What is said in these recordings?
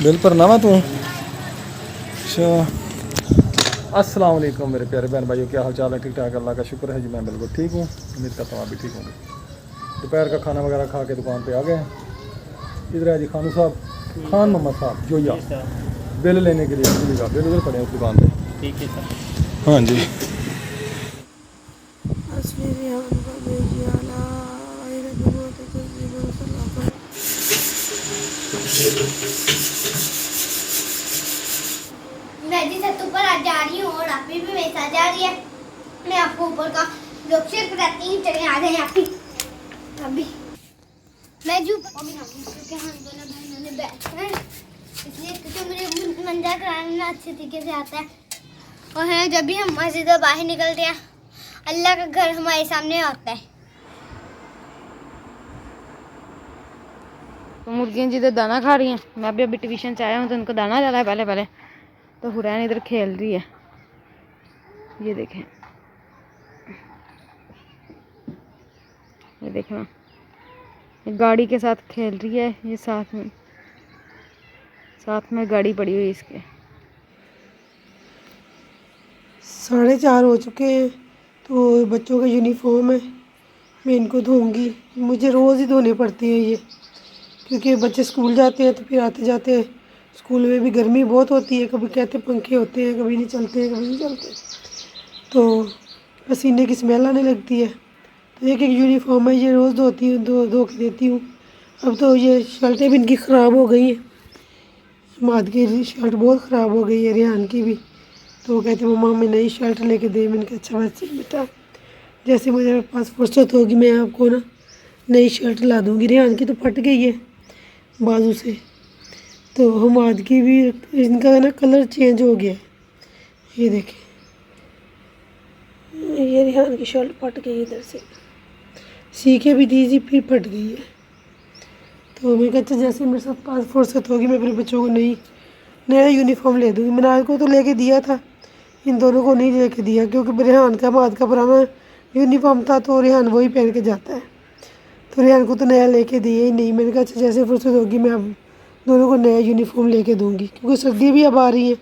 Bill भरना वा तू। अच्छा, अस्सलाम वालेकुम मेरे प्यारे बहन भाइयों, क्या हाल चाल है? ठीक ठाक, अल्लाह का शुक्र है जी, मैं बिल्कुल ठीक हूँ। उम्मीद करता हूँ आप भी ठीक होंगे। दोपहर का खाना वगैरह खा के दुकान पे आ गए हैं। इधर है जी खानू साहब, खान मोहम्मद साहब जोया, बिल लेने के लिए भूलिएगा, बिल उधर पड़े हैं उस दुकान पे। ठीक है सर। हाँ जी। मैं जी छत ऊपर आज जा रही हूँ और आप भी मेरे साथ जा रही है। मैं आपको ऊपर का लोग शेयर कराती हूँ, चले आ गए आप भी। अभी मैं जो क्योंकि हम दोनों बहनों ने बैठ हैं, इसलिए क्योंकि मुझे मंजर कराना अच्छे तरीके से आता है। और है जब भी हम मस्जिद से बाहर निकलते हैं, अल्लाह का घर हमारे सामने आता है। तो मुर्गियाँ जिधर दाना खा रही हैं, मैं भी अभी ट्यूशन से आया हूँ तो उनको दाना डाला है पहले। तो हुरैन इधर खेल रही है, ये देखें, ये देखें, ये गाड़ी के साथ खेल रही है। ये साथ में गाड़ी पड़ी हुई इसके। 4:30 हो चुके हैं। तो बच्चों का यूनिफॉर्म है, मैं इनको धोऊंगी। मुझे रोज़ ही धोने पड़ते हैं ये, क्योंकि बच्चे स्कूल जाते हैं तो फिर आते जाते स्कूल में भी गर्मी बहुत होती है। कभी कहते पंखे होते हैं, कभी नहीं चलते हैं, कभी नहीं चलते, तो पसीने की स्मेल आने लगती है। तो एक एक यूनिफॉर्म है, ये रोज़ धोती हूँ, धो के देती हूँ। अब तो ये शर्टें भी इनकी ख़राब हो गई हैं। माद की शर्ट बहुत ख़राब हो गई है, रेहान की भी। तो वो कहती मम्मा हमें नई शर्ट लेके दे। मैंने कहा अच्छा बच्चे बेटा, जैसे मुझे पास फुर्सत होगी मैं आपको ना नई शर्ट ला दूँगी। रेहान की तो फट गई है बाजू से, तो हमाद की भी इनका ना कलर चेंज हो गया है। ये देखें, ये रेहान की शर्ट फट गई इधर से, सी के भी दी थी फिर फट गई है। तो मैं कहता जैसे मेरे साथ पास फुर्सत होगी मैं अपने बच्चों को नया यूनिफॉर्म ले दूँगी। मैंने आज को तो लेके दिया था, इन दोनों को नहीं लेके दिया, क्योंकि रेहान का माद का पुराना यूनिफॉर्म था तो रेहान वही पहन के जाता है। तो रेहान को तो नया लेके दिया ही नहीं। मैंने कहा अच्छा जैसे फुर्सत होगी मैं अब दोनों को नया यूनिफॉर्म लेके दूँगी, क्योंकि सर्दी भी अब आ रही है,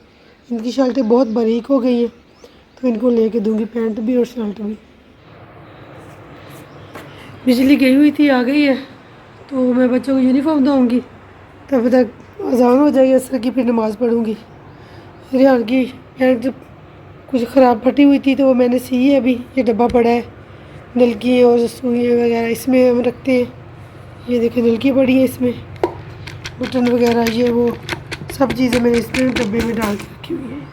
इनकी शर्टें बहुत बारीक हो गई हैं, तो इनको लेके दूँगी पैंट भी और शर्ट भी। बिजली गई हुई थी, आ गई है, तो मैं बच्चों को यूनिफॉर्म दूँगी, तब तक अज़ान हो जाएगी असर की, फिर नमाज़ पढ़ूँगी। रेहान की पैंट कुछ ख़राब फटी हुई थी तो वो मैंने सी है। अभी ये डब्बा पड़ा है, नलकी और सुइयाँ वगैरह इसमें हम रखते हैं। ये देखिए नलकी पड़ी है, इसमें बटन वगैरह ये वो सब चीज़ें मैंने इसमें डब्बे में डाल के रखी हुई हैं।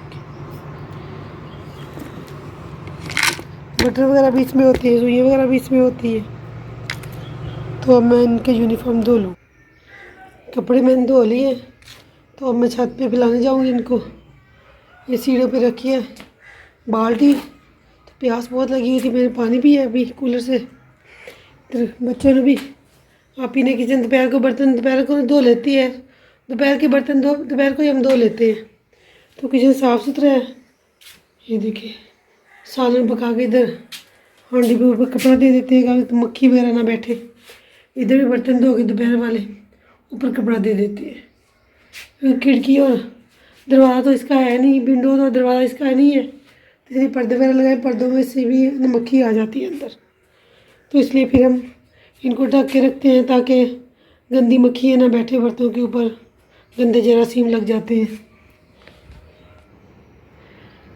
बटन वगैरह भी इसमें होती है, सुइयाँ वगैरह भी इसमें होती है। तो अब मैं इनके यूनिफॉर्म धो लूँ। कपड़े मैंने धो लिए, तो अब मैं छत पे पिलाने जाऊँगी इनको। ये सीढ़ों पे रखी है बाल्टी, तो प्यास बहुत लगी हुई थी, मैंने पानी पिया अभी कूलर से। तो बच्चों ने भी आप ही ने किचन दोपहर को बर्तन दोपहर को धो लेती है, दोपहर के बर्तन दोपहर को ही हम धो लेते हैं, तो किचन साफ़ सुथरा है। ये देखिए सालन पका के इधर हांडी के ऊपर कपड़ा दे देते हैं तो मक्खी वगैरह ना बैठे। इधर भी बर्तन धो के दोपहर वाले ऊपर कपड़ा दे देते हैं। खिड़की और दरवाज़ा तो इसका है नहीं, विंडो तो दरवाज़ा इसका नहीं है, तो इसलिए पर्दे वगैरह लगाए, पर्दों में से भी मक्खी आ जाती है अंदर, तो इसलिए फिर हम इनको ढक के रखते हैं ताकि गंदी मक्खियाँ ना बैठे बर्तनों के ऊपर, गंदे जरासीम लग जाते हैं।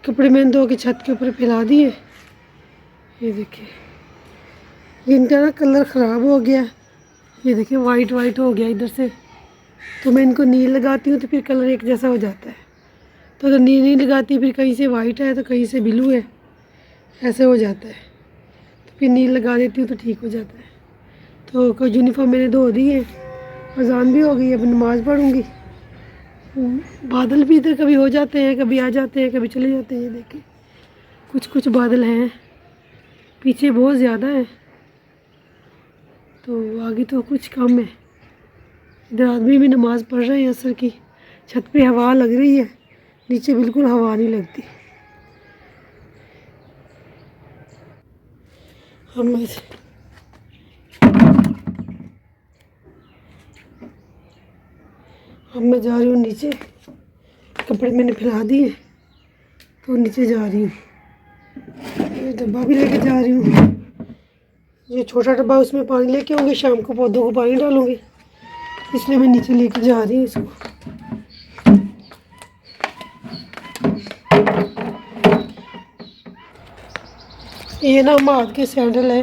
कपड़े मैंने धो के छत के ऊपर फैला दिए। ये देखिए इनका ना कलर ख़राब हो गया, ये देखिए वाइट वाइट हो गया इधर से, तो मैं इनको नील लगाती हूँ तो फिर कलर एक जैसा हो जाता है। तो अगर नील नहीं लगाती फिर कहीं से वाइट है तो कहीं से ब्लू है, ऐसे हो जाता है, तो फिर नील लगा देती हूँ तो ठीक हो जाता है। तो कोई यूनिफॉर्म मैंने धो दी है, अजान भी हो गई, अब नमाज़ पढ़ूँगी। बादल भी इधर कभी हो जाते हैं, कभी आ जाते हैं, कभी चले जाते हैं। ये देखिए कुछ कुछ बादल हैं, पीछे बहुत ज़्यादा है, तो आगे तो कुछ कम है। इधर आदमी भी नमाज़ पढ़ रहे हैं असर की, छत पे हवा लग रही है, नीचे बिल्कुल हवा नहीं लगती। हम अब मैं जा रही हूँ नीचे, कपड़े मैंने फैला दिए तो नीचे जा रही हूँ। ये डब्बा भी लेके जा रही हूँ, ये छोटा डब्बा, उसमें पानी लेके आऊँगी, शाम को पौधों को पानी डालूँगी, इसलिए मैं नीचे लेके जा रही हूँ इसको। ये ना माद के सैंडल है,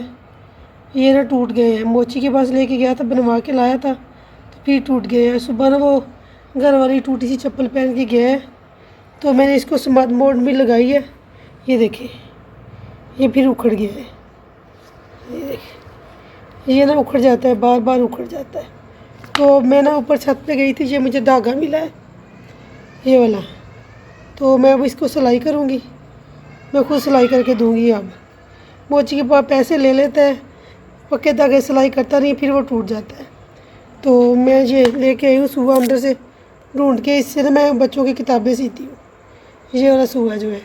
ये ना टूट गए हैं। मोची के पास लेके गया था, बनवा के लाया था तो फिर टूट गए हैं। सुबह ना वो घर वाली टूटी सी चप्पल पहन के गया है तो मैंने इसको स्मार्ट मोड में लगाई है। ये देखिए, ये फिर उखड़ गया है। ये देखिए, ये ना उखड़ जाता है, बार बार उखड़ जाता है। तो मैं ना ऊपर छत पे गई थी, ये मुझे धागा मिला है ये वाला, तो मैं अब इसको सिलाई करूँगी, मैं खुद सिलाई करके दूँगी। अब मोची के पास पैसे ले लेता है, पक्के धागे सिलाई करता नहीं, फिर वो टूट जाता है। तो मैं ये लेके आई हूँ सुआ अंदर से ढूंढ के, इससे ना मैं बच्चों की किताबें सीती हूँ। ये वाला सुआ जो है,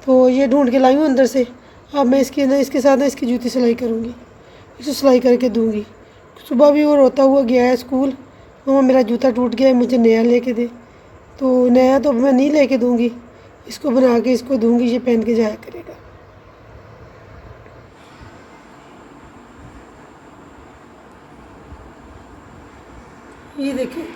तो ये ढूंढ के लाई हूँ अंदर से। अब मैं इसके साथ ना इसकी जूती सिलाई करूँगी, इसे सिलाई करके दूँगी। सुबह भी वो रोता हुआ गया है स्कूल, मम्मा मेरा जूता टूट गया है, मुझे नया लेके दे। तो नया तो मैं नहीं लेके दूँगी, इसको बना के इसको दूँगी, ये पहन के जाया करेगा। ये देखिए,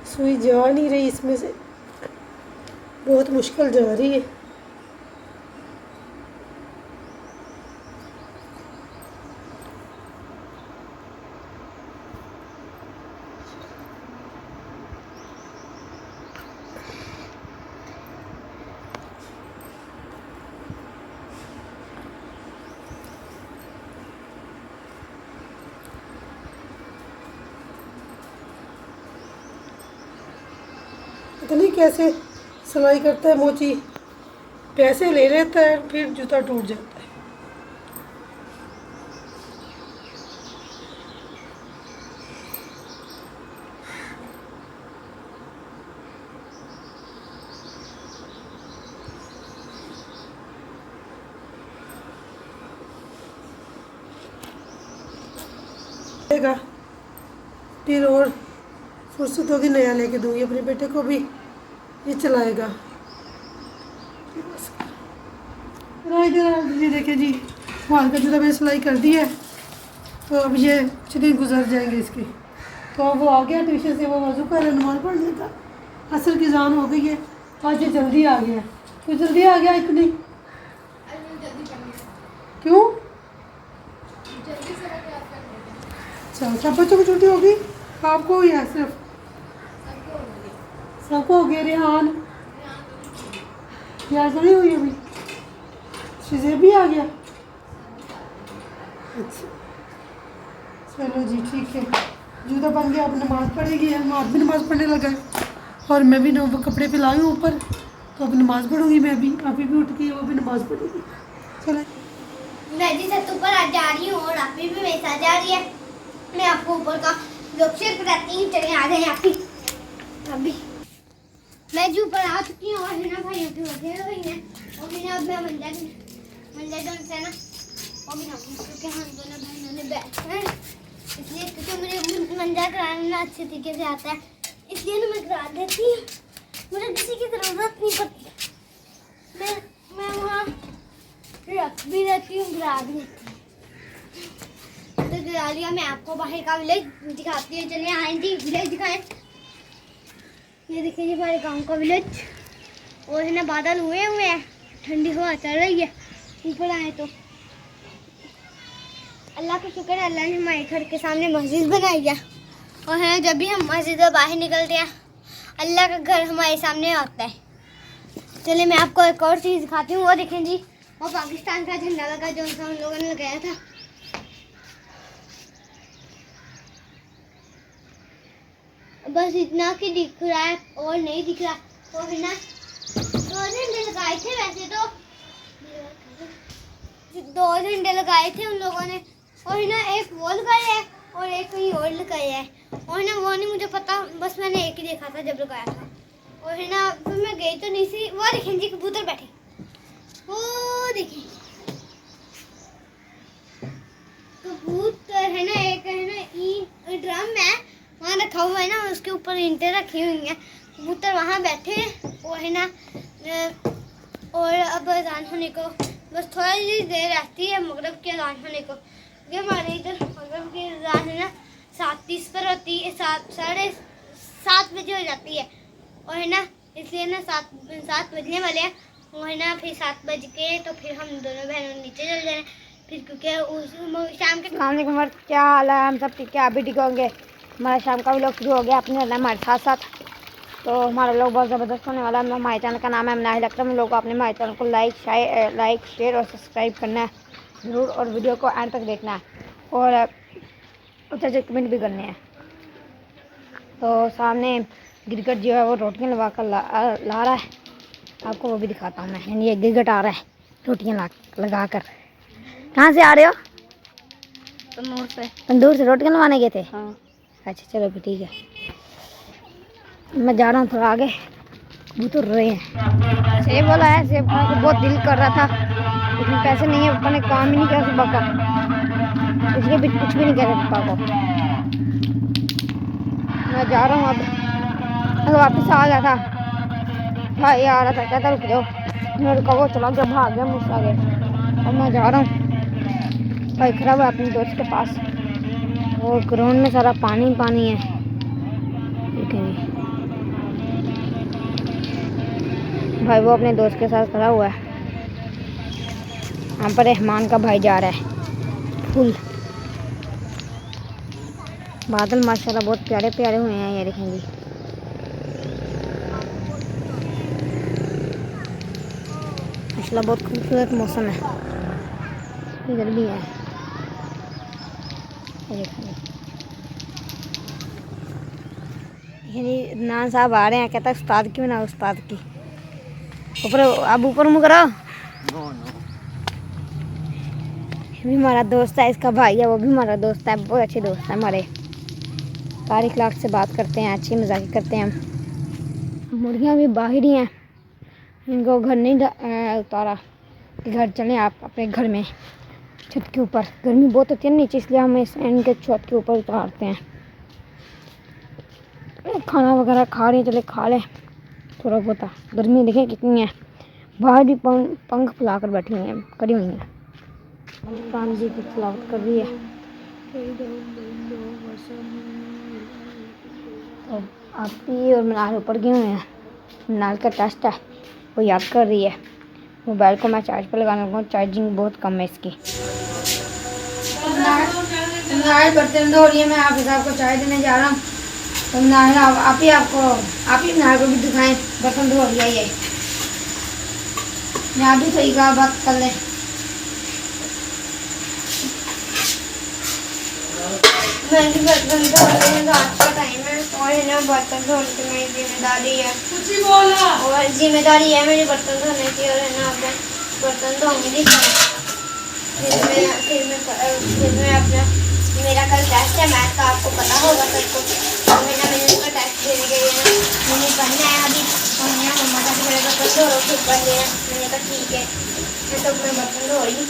सुई जा नहीं रही इसमें से, बहुत मुश्किल जा रही है। पता नहीं कैसे सिलाई करता है मोची, पैसे ले लेता है फिर जूता टूट जाता है। फिर और फुर्सत होगी नया लेके दूँगी अपने बेटे को भी, ये चलाएगा। इधर ये देखे जी, वहाँ का जूता मैंने सिलाई कर दी है, तो अब ये कुछ दिन गुजर जाएंगे इसके। तो अब वो आ गया ट्यूशन से, वो वज़ू कर नमाज़ पढ़ने का, असर की जान हो गई है। आज ये जल्दी आ गया, तो जल्दी आ गया इतनी क्यों? अच्छा, सब बच्चों को छुट्टी होगी, आपको हुई है सिर्फ? सबको हो गया। रेहान याद नहीं हुई अभी, शिज़े भी आ गया। अच्छा चलो जी ठीक है, जूता बन गया, अब नमाज़ पढ़ेगी। हम आप भी नमाज़ पढ़ने लगा है और मैं भी कपड़े पे लाई हूँ ऊपर, तो अब नमाज़ पढ़ूँगी मैं भी। अभी भी उठ के वो भी नमाज़ पढ़ेगी। चलो मैं जी छत ऊपर आज जा रही हूँ और अभी भी मेरे साथ जा रही है। मैं आपको ऊपर का लोग शेयर कराती हूँ, चले आ गए आप ही। अभी मैं जो ऊपर आ चुकी हूँ और हिना भाइयों की वजह हुई है, और हिना अब मैं मंदिर से ना और भी क्योंकि हम दोनों बहनों ने बैठे हैं, इसलिए क्योंकि मुझे मंदिर कराना अच्छे तरीके से आता है, इसलिए ना मैं करा देती हूँ, मुझे किसी की ज़रूरत नहीं पड़ती। मैं वहाँ रख भी रहती हूँ, गिरा भी रहती हूँ। तो गिरा लिया। मैं आपको बाहर का विलेज दिखाती हूँ, चलिए आए जी विलेज दिखाएं। ये देखिए जी हमारे गांव का विलेज, और है ना बादल हुए हैं, ठंडी हवा चल रही है। ऊपर आए तो अल्लाह का शुक्र है, अल्लाह ने हमारे घर के सामने मस्जिद बनाई है, और है जब भी हम मस्जिद से बाहर निकलते हैं अल्लाह का घर हमारे सामने आता है। चलिए मैं आपको एक और चीज़ दिखाती हूँ। वो देखें जी, वो पाकिस्तान का झंडा लगा जो हम लोगों ने लगाया था। बस इतना कि दिख रहा है और नहीं दिख रहा। और है ना 2 झंडे लगाए थे, वैसे तो 2 झंडे लगाए थे उन लोगों ने, और है ना एक वो लगाया है और एक कहीं और लगाया है, और है ना वो नहीं मुझे पता, बस मैंने एक ही देखा था जब लगाया था। और है ना फिर मैं गई तो नहीं सी, वो देखें जी कबूतर बैठे, वो देखें कबूतर है ना, एक है ना ई ड्रम है वहाँ रखा हुआ है ना, उसके ऊपर ईंटें रखी हुई हैं, कबूतर वहाँ बैठे हैं वो है ना। और अब अजान होने को बस थोड़ा ही देर रहती है मगरब की अजान होने को, ये हमारे इधर मगरब की अजान है ना 7:30 पर होती है, 7 बजे हो जाती है और है ना, इसलिए ना 7 बजने वाले हैं वो है ना, फिर 7 बज के तो फिर हम दोनों बहनों नीचे चल जाए फिर, क्योंकि उस शाम के क्या हाल है, हम सब ठीक है, अभी ठीक होंगे। हमारा शाम का व्लॉग शुरू हो गया, अपने हमारे साथ साथ, तो हमारा व्लॉग बहुत ज़बरदस्त होने वाला है। हमारे चैनल का नाम है मनाहिल अकरम। लोग अपने हमारे चैनल को लाइक शेयर और सब्सक्राइब करना है ज़रूर, और वीडियो को एंड तक देखना है और अच्छे कमेंट भी करने हैं। तो सामने गिरगट जो है वो रोटियाँ लगा कर ला रहा है, आपको वो भी दिखाता हूँ मैं। यानी ये गिरगट आ रहा है रोटियाँ लगा कर। कहाँ से आ रहे हो? तंदूर से रोटियाँ लगवाने गए थे? हाँ। अच्छा चलो फिर ठीक है, मैं जा रहा हूँ थोड़ा आगे, कबूतर रहे हैं। सेब वाला है, सेब खाने को बहुत दिल कर रहा था लेकिन पैसे नहीं है, पापा ने काम ही नहीं किया सुबह का, इसलिए भी कुछ भी नहीं कह रहे पापा को। मैं जा रहा हूँ अब वापस आ गया था, भाई आ रहा था कहता रुक जाओ, मैं रुका, वो चला गया, भाग गया मुझसे आगे। अब मैं जा रहा हूँ, भाई खड़ा हुआ अपने दोस्त के पास, वो ग्राउंड में सारा पानी पानी है, देखेंगे भाई वो अपने दोस्त के साथ खड़ा हुआ है। यहाँ पर रहमान का भाई जा रहा है फुल। बादल माशाल्लाह बहुत प्यारे प्यारे हुए हैं, ये देखेंगे माशाल्लाह बहुत खूबसूरत मौसम है, इधर भी है, ये देखेंगे। नान साहब आ रहे हैं, कहता है उस्ताद की बना, उस्ताद की ऊपर, अब ऊपर मुँह करो। ये भी हमारा दोस्त है, इसका भाई है, वो भी हमारा दोस्त है, बहुत अच्छे दोस्त है हमारे, सारी क्लास से बात करते हैं, अच्छी मजाक करते हैं हम। मुर्गियाँ भी बाहर ही हैं, इनको घर नहीं उतारा कि घर चलें आप अपने घर में, छत के ऊपर गर्मी बहुत होती है नीचे, इसलिए हम इनके छत के ऊपर उतारते हैं। खाना वगैरह खा रहे हैं, चले खा लें थोड़ा बहुत, गर्मी देखें कितनी है, बाहर भी पंख फैला कर बैठी हुई हैं, करी हुई हैं। कान जी की तिलावत कर रही है, तो आपकी और मनाल ऊपर गए हुए हैं, मनाल का टेस्ट है वो याद कर रही है। मोबाइल को मैं चार्ज पर लगाना लगा, चार्जिंग बहुत कम है इसकी। मनाल बर्तन धो रही है, मैं आप हिसाब को चाय देने जा रहा हूँ, तो मनाल आप ही मनाल को भी दिखाएं, बर्तन धो रही है ये, मैं आप भी सही कहा, बात कर लें। मैं भी बर्तन धो रही हूँ, रात का टाइम है और है ना, बर्तन धोने की मेरी जिम्मेदारी है, और जिम्मेदारी है मेरी बर्तन धोने की, और है ना अब बर्तन धोऊंगी, फिर मैं अपना, मेरा कल टेस्ट है मैथ का, आपको पता होगा सबको, तो मैंने उसका टेस्ट देने के लिए मैंने पढ़ना है अभी, और ना मम्मा का मेरे बर्तन धो फिर पढ़ लेना, मैंने कहा ठीक है, तो मैं बर्तन धो रही हूँ।